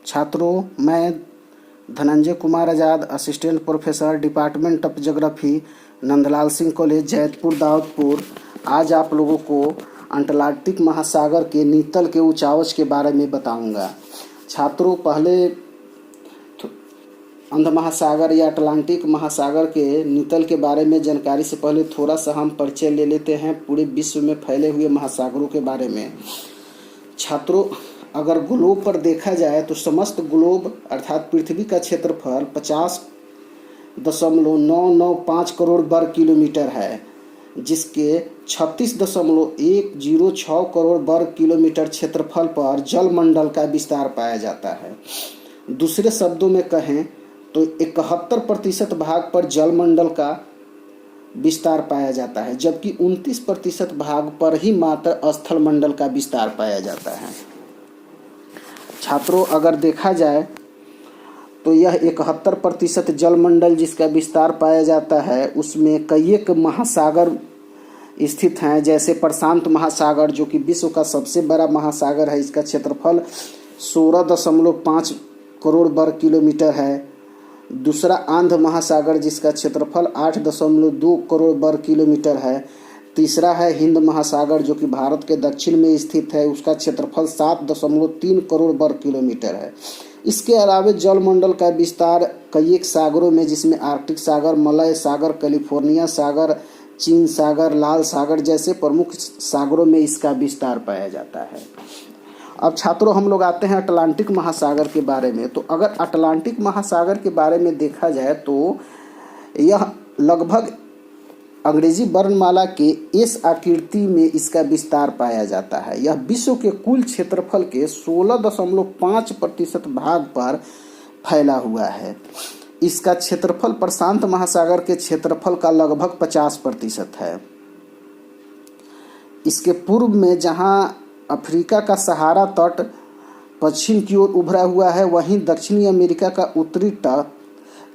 छात्रों, मैं Dhananjay Kumar Azad, assistant professor, department of geography, Nandlal Singh college, Jaitpur, Daudpur. आज आप लोगों को अंटार्कटिक महासागर के नीतल के उचावच के बारे में बताऊंगा। छात्रों, पहले अंध महासागर या अटलांटिक महासागर के नीतल के बारे में जानकारी से पहले थोड़ा सा हम परिचय ले लेते हैं पूरे विश्व में फैले हुए महासागरों के बारे में। छात्रों, अगर ग्लोब पर देखा जाए तो समस्त ग्लोब अर्थात पृथ्वी का क्षेत्रफल 50.995 करोड़ वर्ग किलोमीटर है, जिसके 36.106 करोड़ वर्ग किलोमीटर क्षेत्रफल पर जलमंडल का विस्तार पाया जाता है। दूसरे शब्दों में कहें तो 71% भाग पर जलमंडल का विस्तार पाया जाता है, जबकि 29% भाग पर ही मात्र स्थलमंडल का विस्तार पाया जाता है। छात्रों, अगर देखा जाए तो यह 71% जलमंडल जिसका विस्तार पाया जाता है, उसमें कई एक महासागर स्थित हैं, जैसे प्रशांत महासागर जो कि विश्व का सबसे बड़ा महासागर है। इसका क्षेत्रफल 16.5 करोड़ वर्ग किलोमीटर है। दूसरा आंध्र महासागर जिसका क्षेत्रफल 8.2 करोड़ वर्ग किलोमीटर है। तीसरा है हिंद महासागर जो कि भारत के दक्षिण में स्थित है, उसका क्षेत्रफल 7.3 करोड़ वर्ग किलोमीटर है। इसके अलावा जलमंडल का विस्तार कई एक सागरों में, जिसमें आर्कटिक सागर, मलय सागर, कैलिफोर्निया सागर, चीन सागर, लाल सागर जैसे प्रमुख सागरों में इसका विस्तार पाया जाता है। अब छात्रों, हम लोग आते हैं अटलांटिक महासागर के बारे में। तो अगर अटलांटिक महासागर के बारे में देखा जाए तो यह लगभग अंग्रेजी वर्णमाला के एस आकृति में इसका विस्तार पाया जाता है। यह विश्व के कुल क्षेत्रफल के 16.5% भाग पर फैला हुआ है। इसका क्षेत्रफल प्रशांत महासागर के क्षेत्रफल का लगभग 50% है। इसके पूर्व में जहां अफ्रीका का सहारा तट पश्चिम की ओर उभरा हुआ है, वहीं दक्षिणी अमेरिका का उत्तरी तट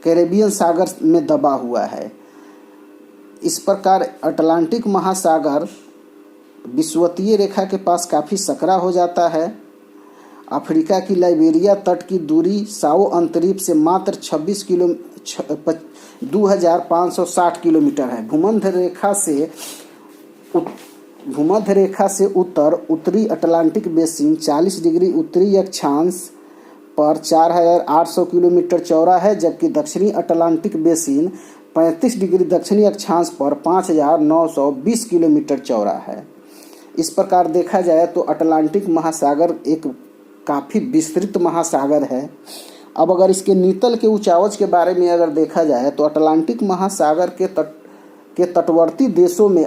कैरेबियन सागर में दबा हुआ है। इस प्रकार अटलांटिक महासागर विषुवतीय रेखा के पास काफ़ी सकरा हो जाता है। अफ्रीका की लाइबेरिया तट की दूरी साओ अंतरीप से मात्र 2560 किलोमीटर है। भूमध्य रेखा से उत्तरी अटलांटिक बेसिन 40 डिग्री उत्तरी अक्षांश पर 4800 किलोमीटर चौड़ा है, जबकि दक्षिणी अटलांटिक बेसिन 35 डिग्री दक्षिणी अक्षांश पर 5920 किलोमीटर चौड़ा है। इस प्रकार देखा जाए तो अटलांटिक महासागर एक काफ़ी विस्तृत महासागर है। अब अगर इसके नीतल के उचावच के बारे में अगर देखा जाए तो अटलांटिक महासागर के तटवर्ती देशों में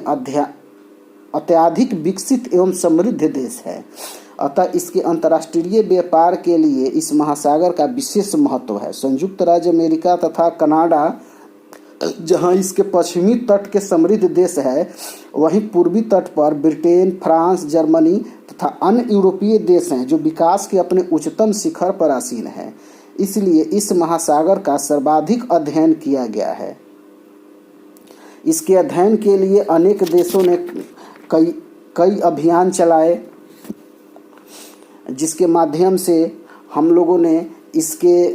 अत्यधिक विकसित एवं समृद्ध देश है। अतः इसके अंतर्राष्ट्रीय व्यापार के लिए इस महासागर का विशेष महत्व है। संयुक्त राज्य अमेरिका तथा कनाडा जहां इसके पश्चिमी तट के समृद्ध देश है, वहीं पूर्वी तट पर ब्रिटेन, फ्रांस, जर्मनी तथा अन्य यूरोपीय देश हैं जो विकास के अपने उच्चतम शिखर पर आसीन हैं। इसलिए इस महासागर का सर्वाधिक अध्ययन किया गया है। इसके अध्ययन के लिए अनेक देशों ने कई अभियान चलाए, जिसके माध्यम से हम लोगों ने इसके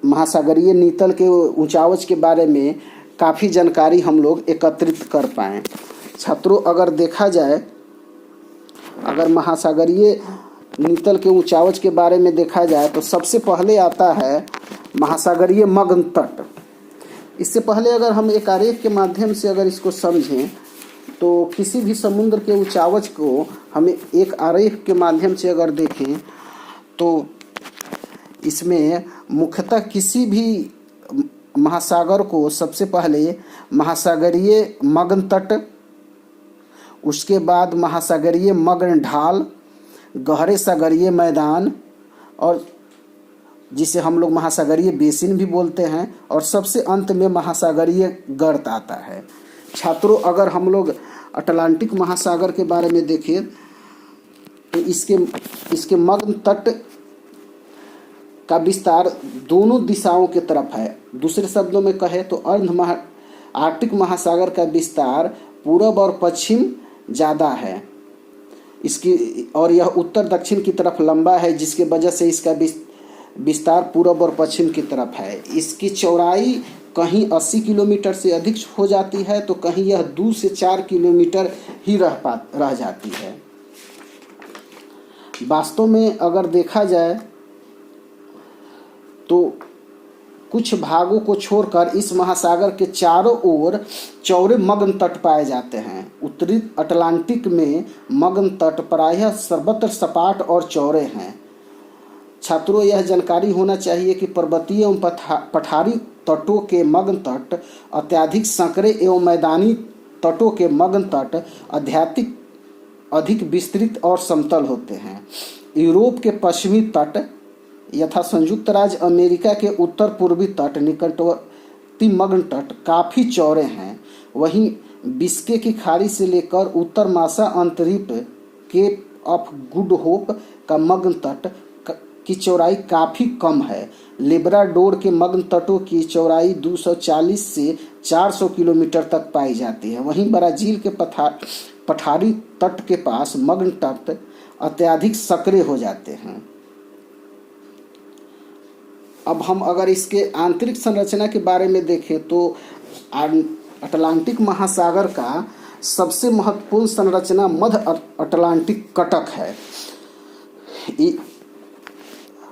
महासागरीय नीतल के उचावच के बारे में काफ़ी जानकारी हम लोग एकत्रित कर पाएँ। छात्रों, अगर देखा जाए, अगर महासागरीय नीतल के उचावच के बारे में देखा जाए तो सबसे पहले आता है महासागरीय मग्न तट। इससे पहले अगर हम एक आरेख के माध्यम से अगर इसको समझें तो किसी भी समुद्र के उचावच को हमें एक आरेख के माध्यम से अगर देखें तो इसमें मुख्यतः किसी भी महासागर को सबसे पहले महासागरीय मग्न तट, उसके बाद महासागरीय मग्न ढाल, गहरे सागरीय मैदान, और जिसे हम लोग महासागरीय बेसिन भी बोलते हैं, और सबसे अंत में महासागरीय गर्त आता है। छात्रों, अगर हम लोग अटलांटिक महासागर के बारे में देखें तो इसके मग्न तट का विस्तार दोनों दिशाओं की तरफ है। दूसरे शब्दों में कहे तो आर्कटिक महासागर का विस्तार पूरब और पश्चिम ज़्यादा है। इसकी और यह उत्तर दक्षिण की तरफ लंबा है, जिसके वजह से इसका विस्तार पूर्व और पश्चिम की तरफ है। इसकी चौड़ाई कहीं 80 किलोमीटर से अधिक हो जाती है तो कहीं यह 2 से 4 किलोमीटर ही रह जाती है। वास्तव में अगर देखा जाए तो कुछ भागों को छोड़कर इस महासागर के चारों ओर चौड़े मग्न तट पाए जाते हैं। उत्तरी अटलांटिक में मग्न तट प्रायः सर्वत्र सपाट और चौड़े हैं। छात्रों, यह जानकारी होना चाहिए कि पर्वतीय एवं पठारी तटों के मग्न तट अत्यधिक संकरे एवं मैदानी तटों के मग्न तट अधिक विस्तृत और समतल होते हैं। यूरोप के पश्चिमी तट यथा संयुक्त राज्य अमेरिका के उत्तर पूर्वी तट निकटवर्ती मग्न तट काफ़ी चौड़े हैं। वहीं बिस्के की खाड़ी से लेकर उत्तर मासा अंतरीप केप ऑफ गुड होप का मग्न तट की चौड़ाई काफ़ी कम है। लेब्राडोर के मग्न तटों की चौड़ाई 240 से 400 किलोमीटर तक पाई जाती है। वहीं ब्राज़ील के पठारी तट के पास मग्न तट अत्यधिक संकरे हो जाते हैं। अब हम अगर इसके आंतरिक संरचना के बारे में देखें तो अटलांटिक महासागर का सबसे महत्वपूर्ण संरचना मध्य अटलांटिक कटक है।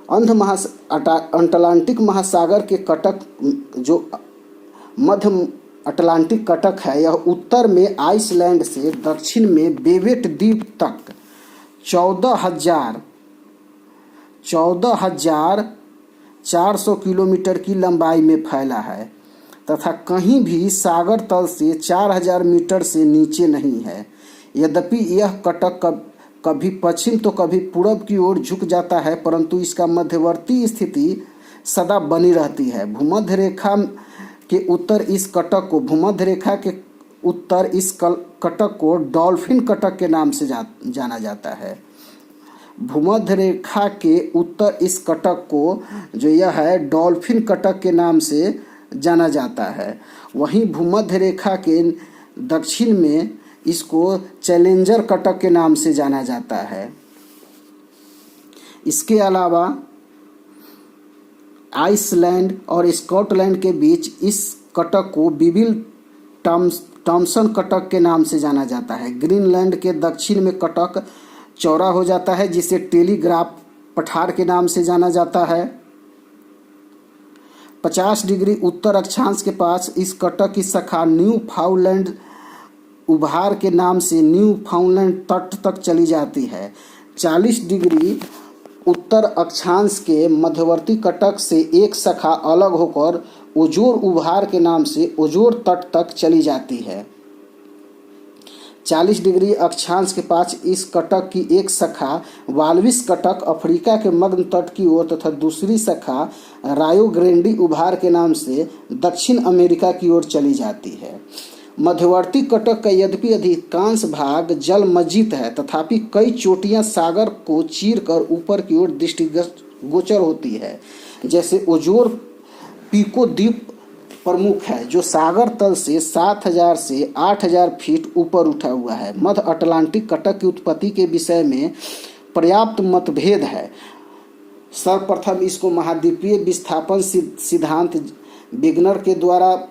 अटलांटिक महासागर के कटक जो मध्य अटलांटिक कटक है, यह उत्तर में आइसलैंड से दक्षिण में बेवेट द्वीप तक 14,400 किलोमीटर की लंबाई में फैला है तथा कहीं भी सागर तल से 4,000 मीटर से नीचे नहीं है। यद्यपि यह कटक कभी पश्चिम तो कभी पूर्व की ओर झुक जाता है, परंतु इसका मध्यवर्ती स्थिति सदा बनी रहती है। भूमध्य रेखा के उत्तर इस कटक को डॉल्फिन कटक के नाम से जाना जाता है। भूमध्य रेखा के उत्तर इस कटक को जो यह है डॉल्फिन कटक के नाम से जाना जाता है। वहीं भूमध्य रेखा के दक्षिण में इसको चैलेंजर कटक के नाम से जाना जाता है। इसके अलावा आइसलैंड और स्कॉटलैंड के बीच इस कटक को बिबिल टॉमसन कटक के नाम से जाना जाता है। ग्रीनलैंड के दक्षिण में कटक चौड़ा हो जाता है, जिसे टेलीग्राफ पठार के नाम से जाना जाता है। 50 डिग्री उत्तर अक्षांश के पास इस कटक की शाखा न्यू फाउंडलैंड उभार के नाम से न्यू फाउंडलैंड तट तक चली जाती है। 40 डिग्री उत्तर अक्षांश के मध्यवर्ती कटक से एक शाखा अलग होकर ओजोर उभार के नाम से ओजोर तट तक चली जाती है। 40 डिग्री अक्षांश के पास इस कटक की एक शाखा वाल्विस कटक अफ्रीका के मग्न तट की ओर तथा दूसरी शाखा रायो ग्रेंडी उभार के नाम से दक्षिण अमेरिका की ओर चली जाती है। मध्यवर्ती कटक का यद्यपि अधिकांश भाग जलमज्जित है, तथापि कई चोटियां सागर को चीरकर ऊपर की ओर दृष्टिगोचर होती है। जैसे ओजोर पीको द्वीप प्रमुख है, जो सागर तल से 7,000 से 8,000 फीट ऊपर उठा हुआ है। मध्य अटलांटिक कटक की उत्पत्ति के विषय में पर्याप्त मतभेद है। सर्वप्रथम इसको महाद्वीपीय विस्थापन सिद्धांत वेगनर के द्वारा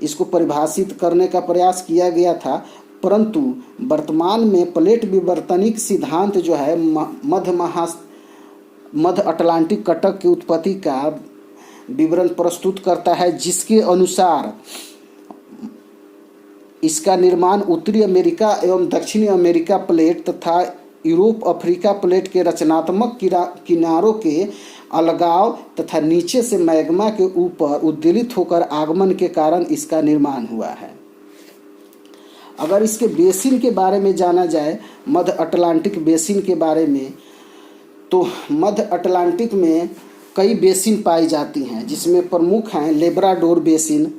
इसको परिभाषित करने का प्रयास किया गया था, परंतु वर्तमान में प्लेट विवर्तनिक सिद्धांत जो है मध्य अटलांटिक कटक की उत्पत्ति का विवरण प्रस्तुत करता है, जिसके अनुसार इसका निर्माण उत्तरी अमेरिका एवं दक्षिणी अमेरिका प्लेट तथा यूरोप अफ्रीका प्लेट के रचनात्मक किनारों के अलगाव तथा नीचे से मैग्मा के ऊपर उद्दीलित होकर आगमन के कारण इसका निर्माण हुआ है। अगर इसके बेसिन के बारे में जाना जाए, मध्य अटलांटिक बेसिन के बारे में, तो मध्य अटलांटिक में कई बेसिन पाई जाती हैं, जिसमें प्रमुख हैं लेब्राडोर बेसिन।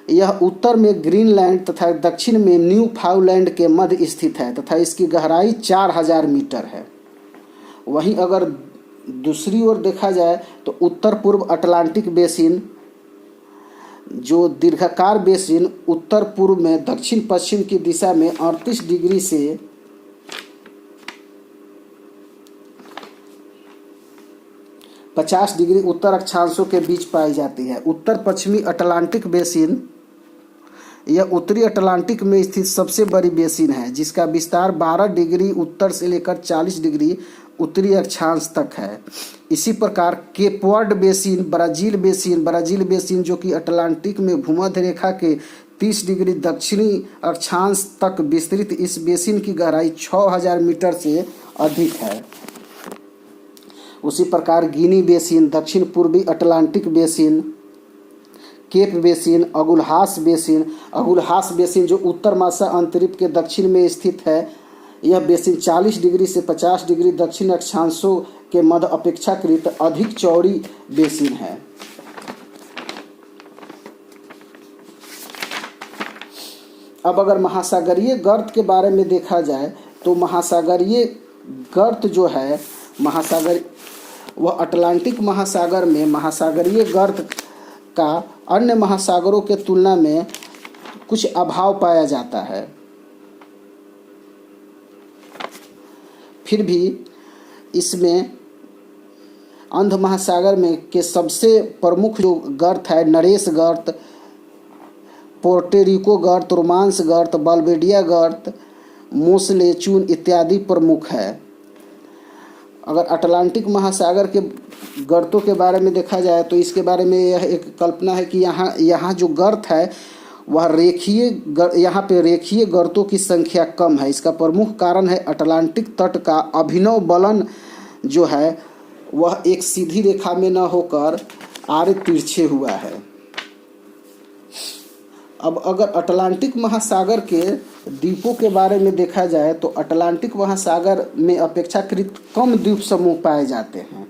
यह उत्तर में ग्रीनलैंड तथा दक्षिण में न्यू फाउंडलैंड के मध्य स्थित है तथा इसकी गहराई 4,000 मीटर है। वहीं अगर दूसरी ओर देखा जाए तो उत्तर पूर्व अटलांटिक बेसिन, जो दीर्घाकार बेसिन उत्तर पूर्व में दक्षिण पश्चिम की दिशा में 38 डिग्री से 50 डिग्री उत्तर अक्षांशों के बीच पाई जाती है। उत्तर पश्चिमी अटलांटिक बेसिन यह उत्तरी अटलांटिक में स्थित सबसे बड़ी बेसिन है, जिसका विस्तार 12 डिग्री उत्तर से लेकर 40 डिग्री उत्तरी अक्षांश तक है। इसी प्रकार cap Verde basin, Brazil basin जो कि अटलांटिक में भूमध्य रेखा के 30 डिग्री दक्षिणी अक्षांश तक विस्तृत इस बेसिन की गहराई 6000 मीटर से अधिक है। उसी प्रकार गिनी बेसिन, दक्षिण पूर्वी Atlantic basin, Cape basin, Agulhas basin जो उत्तर मासा अंतरिक्ष के दक्षिण में स्थित है। यह बेसिन 40 डिग्री से 50 डिग्री दक्षिण अक्षांशों के मध्य अपेक्षाकृत अधिक चौड़ी बेसिन है। अब अगर महासागरीय गर्त के बारे में देखा जाए तो महासागरीय गर्त जो है वह अटलांटिक महासागर में महासागरीय गर्त का अन्य महासागरों के तुलना में कुछ अभाव पाया जाता है। फिर भी इसमें अंध महासागर में के सबसे प्रमुख जो गर्त है नरेश गर्त, पोर्टोरिको गर्त, रोमांस गर्त, बाल्बेडिया गर्त, मोसले चून इत्यादि प्रमुख है। अगर अटलांटिक महासागर के गर्तों के बारे में देखा जाए तो इसके बारे में यह एक कल्पना है कि यहाँ जो गर्त है वह यहाँ पे रेखीय गर्तों की संख्या कम है। इसका प्रमुख कारण है अटलांटिक तट का अभिनव बलन जो है वह एक सीधी रेखा में न होकर आरे तिरछे हुआ है। अब अगर अटलांटिक महासागर के द्वीपों के बारे में देखा जाए तो अटलांटिक महासागर में अपेक्षाकृत कम द्वीप समूह पाए जाते हैं।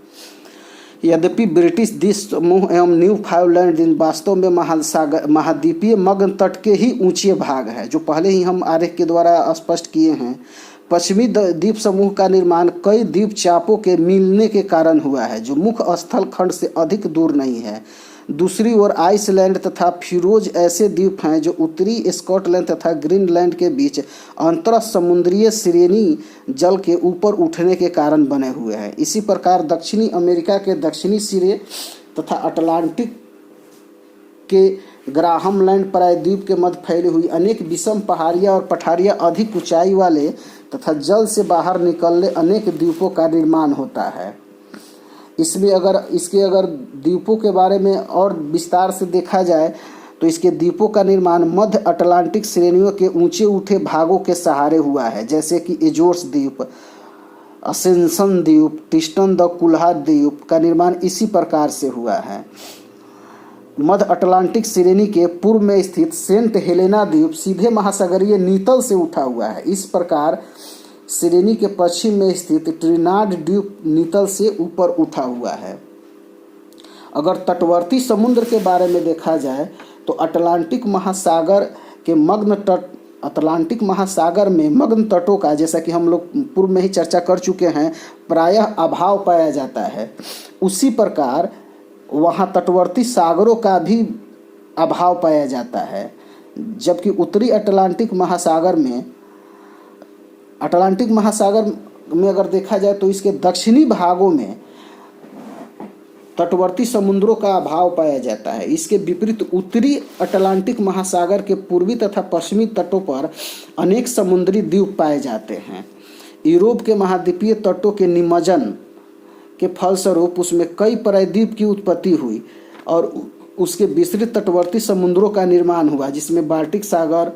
यद्यपि ब्रिटिश द्वीप समूह एवं न्यू फाउंडलैंड वास्तव में महाद्वीपीय मग्न तट के ही ऊंचे भाग है, जो पहले ही हम आरेख के द्वारा स्पष्ट किए हैं। पश्चिमी द्वीप समूह का निर्माण कई द्वीप चापों के मिलने के कारण हुआ है, जो मुख्य स्थल खंड से अधिक दूर नहीं है। दूसरी ओर आइसलैंड तथा फीरोज ऐसे द्वीप हैं जो उत्तरी स्कॉटलैंड तथा ग्रीनलैंड के बीच अंतर समुद्रीय श्रेणी जल के ऊपर उठने के कारण बने हुए हैं। इसी प्रकार दक्षिणी अमेरिका के दक्षिणी सिरे तथा अटलांटिक के ग्राहमलैंड प्रायद्वीप के मध्य फैली हुई अनेक विषम पहाड़ियाँ और पठारियाँ अधिक ऊंचाई वाले तथा जल से बाहर निकलने अनेक द्वीपों का निर्माण होता है। इसमें अगर द्वीपों के बारे में और विस्तार से देखा जाए तो इसके द्वीपों का निर्माण मध्य अटलांटिक श्रेणियों के ऊंचे उठे भागों के सहारे हुआ है, जैसे कि एजोर्स द्वीप, असेंशन द्वीप, ट्रिस्टन द कुल्हा द्वीप का निर्माण इसी प्रकार से हुआ है। मध्य अटलांटिक श्रेणी के पूर्व में स्थित सेंट हेलेना द्वीप सीधे महासागरीय नीतल से उठा हुआ है। इस प्रकार श्रेणी के पश्चिम में स्थित ट्रिनाड द्वीप नीतल से ऊपर उठा हुआ है। अगर तटवर्ती समुद्र के बारे में देखा जाए तो अटलांटिक महासागर में मग्न तटों का, जैसा कि हम लोग पूर्व में ही चर्चा कर चुके हैं, प्रायः अभाव पाया जाता है। उसी प्रकार वहाँ तटवर्ती सागरों का भी अभाव पाया जाता है, जबकि उत्तरी अटलांटिक महासागर में अगर देखा जाए तो इसके दक्षिणी भागों में तटवर्ती समुद्रों का अभाव पाया जाता है। इसके विपरीत उत्तरी अटलांटिक महासागर के पूर्वी तथा पश्चिमी तटों पर अनेक समुद्री द्वीप पाए जाते हैं। यूरोप के महाद्वीपीय तटों के निमज्जन के फलस्वरूप उसमें कई प्रायद्वीप की उत्पत्ति हुई और उसके विस्तृत तटवर्ती समुद्रों का निर्माण हुआ, जिसमें बाल्टिक सागर,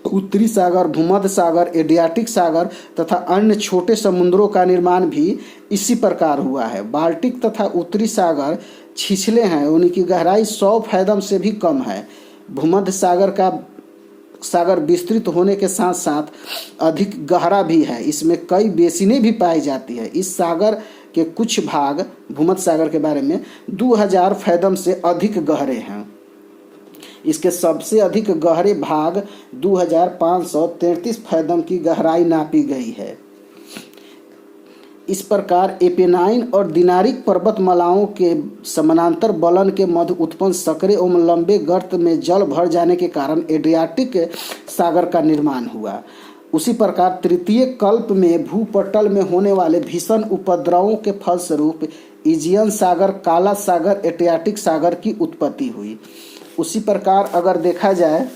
उत्तरी सागर, भूमध्य सागर, एडियाटिक सागर तथा अन्य छोटे समुद्रों का निर्माण भी इसी प्रकार हुआ है। बाल्टिक तथा उत्तरी सागर छिछले हैं, उनकी गहराई 100 फैदम से भी कम है। भूमध्य सागर विस्तृत होने के साथ साथ अधिक गहरा भी है। इसमें कई बेसिनें भी पाई जाती है। इस सागर के कुछ भाग भूमध्य सागर के बारे में 2000 फैदम से अधिक गहरे हैं। इसके सबसे अधिक गहरे भाग 2533 फैदम की गहराई नापी गई है। इस प्रकार एपेनाइन और दिनारिक पर्वतमालाओं के समानांतर बलन के मध्य उत्पन्न सकरे एवं लंबे गर्त में जल भर जाने के कारण एड्रियाटिक सागर का निर्माण हुआ। उसी प्रकार तृतीय कल्प में भूपटल में होने वाले भीषण उपद्रवों के फलस्वरूप एजियन सागर, काला सागर, एडियाटिक सागर की उत्पत्ति हुई। उसी प्रकार अगर देखा जाए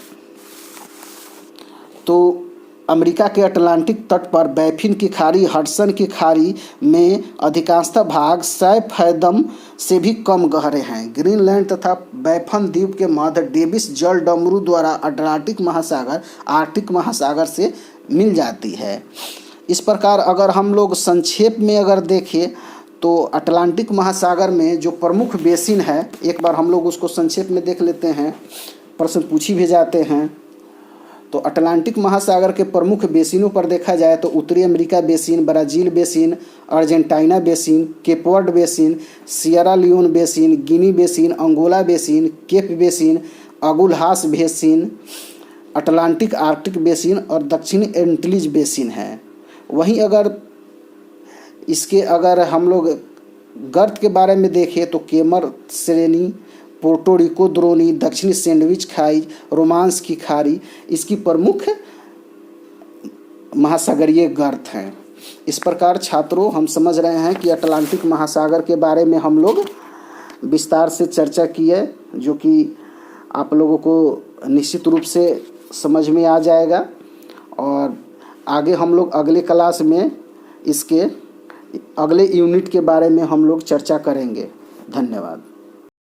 तो अमेरिका के अटलांटिक तट पर बैफिन की खाड़ी, हडसन की खाड़ी में अधिकांशतः भाग 100 फैदम से भी कम गहरे हैं। ग्रीनलैंड तथा बैफन द्वीप के मध्य डेविस जल डमरू द्वारा अटलांटिक महासागर आर्कटिक महासागर से मिल जाती है। इस प्रकार अगर हम लोग संक्षेप में अगर देखें तो अटलांटिक महासागर में जो प्रमुख बेसिन है, एक बार हम लोग उसको संक्षेप में देख लेते हैं, प्रश्न पूछी भी जाते हैं। तो अटलांटिक महासागर के प्रमुख बेसिनों पर देखा जाए तो उत्तरी America basin, Brazil basin, Argentina basin, Cape Verde basin, Sierra Leone basin, Guinea basin, Angola basin, Cape basin, Agulhas basin, Atlantic Arctic basin और दक्षिणी एंटीज बेसिन है। वहीं अगर हम लोग गर्त के बारे में देखें तो केमर श्रेणी, पोर्टो रिको द्रोणी, दक्षिणी सैंडविच खाई, रोमांस की खाड़ी इसकी प्रमुख महासागरीय गर्त हैं। इस प्रकार छात्रों हम समझ रहे हैं कि अटलांटिक महासागर के बारे में हम लोग विस्तार से चर्चा की है, जो कि आप लोगों को निश्चित रूप से समझ में आ जाएगा। और आगे हम लोग अगले क्लास में इसके अगले यूनिट के बारे में हम लोग चर्चा करेंगे। धन्यवाद।